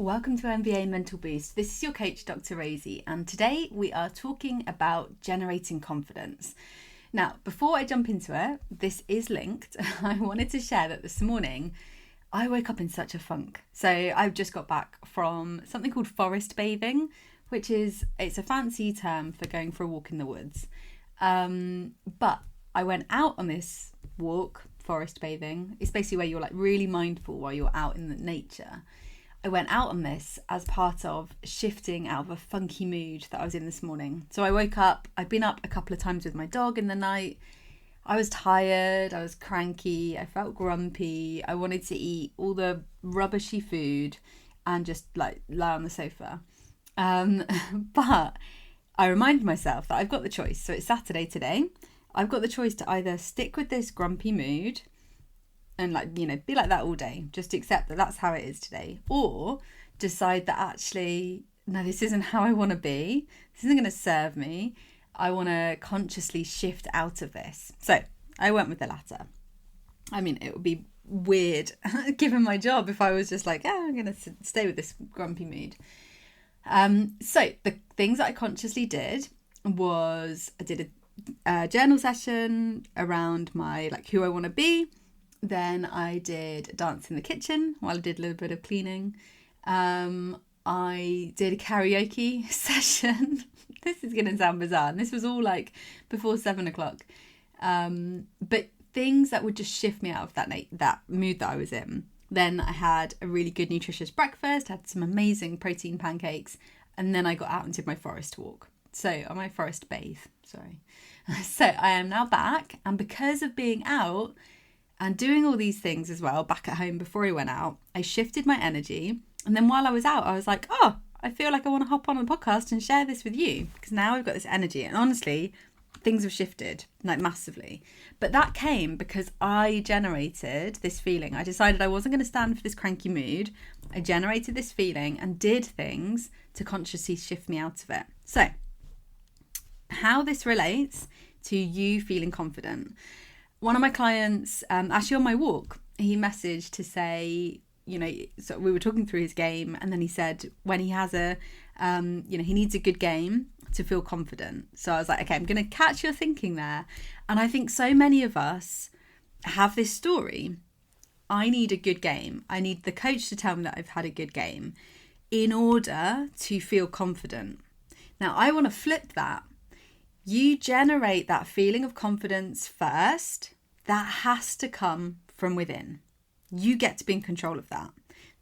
Welcome to MBA Mental Boost. This is your coach, Dr Rosie, and today we are talking about generating confidence. Now, before I jump into it, this is linked. I wanted to share that this morning I woke up in such a funk. So I've just got back from something called forest bathing, it's a fancy term for going for a walk in the woods. But I went out on this walk, forest bathing. It's basically where you're like really mindful while you're out in the nature. I went out on this as part of shifting out of a funky mood that I was in this morning. So I woke up, I'd been up a couple of times with my dog in the night. I was tired, I was cranky, I felt grumpy. I wanted to eat all the rubbishy food and just like lie on the sofa. But I reminded myself that I've got the choice. So it's Saturday today. I've got the choice to either stick with this grumpy mood and be like that all day, just accept that that's how it is today, or decide that actually, no, this isn't how I want to be. This isn't going to serve me. I want to consciously shift out of this. So I went with the latter. I mean, it would be weird given my job if I was just like, I'm going to stay with this grumpy mood. So the things that I consciously did was I did a journal session around my who I want to be. Then I did a dance in the kitchen while I did a little bit of cleaning. I did a karaoke session. This is going to sound bizarre. And this was all before 7:00. But things that would just shift me out of that mood that I was in. Then I had a really good nutritious breakfast, had some amazing protein pancakes, and then I got out and did my forest walk. So, my forest bathe, sorry. So I am now back, and because of being out and doing all these things as well, back at home before I went out, I shifted my energy. And then while I was out, I was like, I feel like I want to hop on a podcast and share this with you, because now I've got this energy. And honestly, things have shifted massively. But that came because I generated this feeling. I decided I wasn't going to stand for this cranky mood. I generated this feeling and did things to consciously shift me out of it. So how this relates to you feeling confident. One of my clients, actually on my walk, he messaged to say, so we were talking through his game, and then he said when he has he needs a good game to feel confident. So I was like, okay, I'm going to catch your thinking there. And I think so many of us have this story. I need a good game. I need the coach to tell me that I've had a good game in order to feel confident. Now, I want to flip that. You generate that feeling of confidence first. That has to come from within. You get to be in control of that.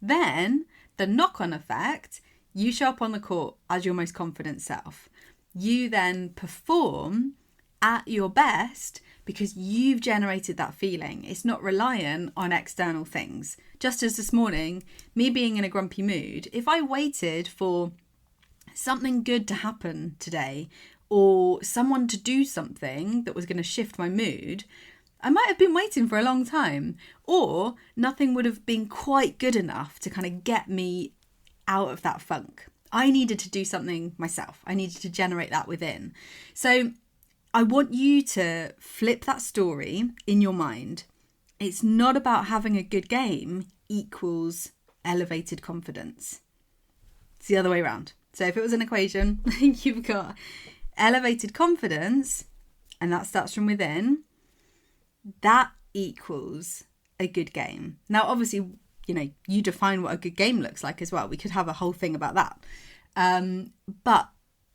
Then the knock-on effect, you show up on the court as your most confident self. You then perform at your best because you've generated that feeling. It's not reliant on external things. Just as this morning, me being in a grumpy mood, if I waited for something good to happen today, or someone to do something that was going to shift my mood, I might have been waiting for a long time, or nothing would have been quite good enough to kind of get me out of that funk. I needed to do something myself. I needed to generate that within. So I want you to flip that story in your mind. It's not about having a good game equals elevated confidence. It's the other way around. So if it was an equation, you've got elevated confidence, and that starts from within, that equals a good game. Now, obviously, you define what a good game looks like as well. We could have a whole thing about that. But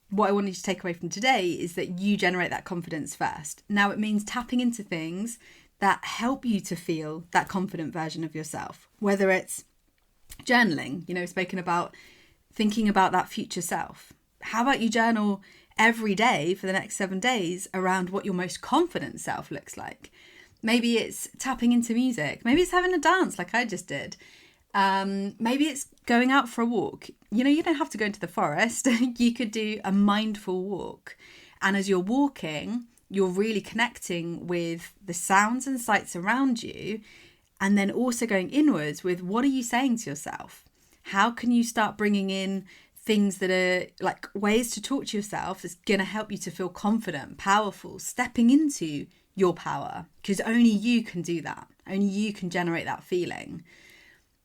what I want you to take away from today is that you generate that confidence first. Now, it means tapping into things that help you to feel that confident version of yourself, whether it's journaling, spoken about thinking about that future self. How about you journal every day for the next 7 days around what your most confident self looks like? Maybe it's tapping into music. Maybe it's having a dance like I just did. Maybe it's going out for a walk. You don't have to go into the forest. You could do a mindful walk. And as you're walking, you're really connecting with the sounds and sights around you. And then also going inwards with, what are you saying to yourself? How can you start bringing in things that are ways to talk to yourself that's going to help you to feel confident, powerful, stepping into your power? Because only you can do that. Only you can generate that feeling.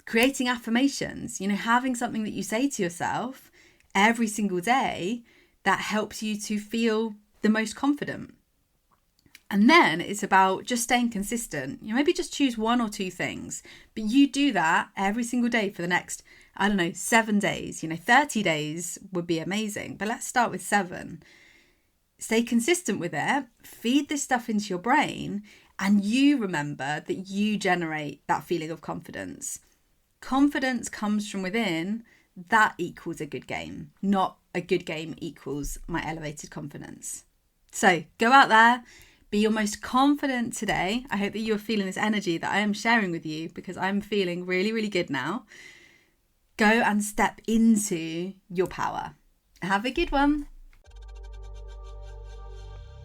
Creating affirmations, having something that you say to yourself every single day that helps you to feel the most confident. And then it's about just staying consistent. Maybe just choose 1 or 2 things, but you do that every single day for the next, 7 days. 30 days would be amazing, but let's start with 7. Stay consistent with it, feed this stuff into your brain, and you remember that you generate that feeling of confidence. Confidence comes from within. That equals a good game, not a good game equals my elevated confidence. So go out there, be your most confident today. I hope that you're feeling this energy that I am sharing with you, because I'm feeling really, really good now. Go and step into your power. Have a good one.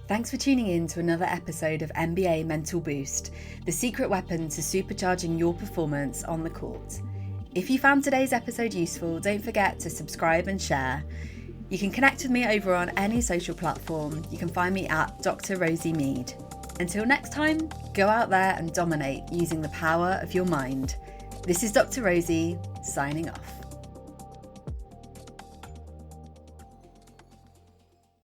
Thanks for tuning in to another episode of MBA Mental Boost, the secret weapon to supercharging your performance on the court. If you found today's episode useful, don't forget to subscribe and share. You can connect with me over on any social platform. You can find me at Dr Rosie Mead. Until next time, go out there and dominate using the power of your mind. This is Dr Rosie, signing off.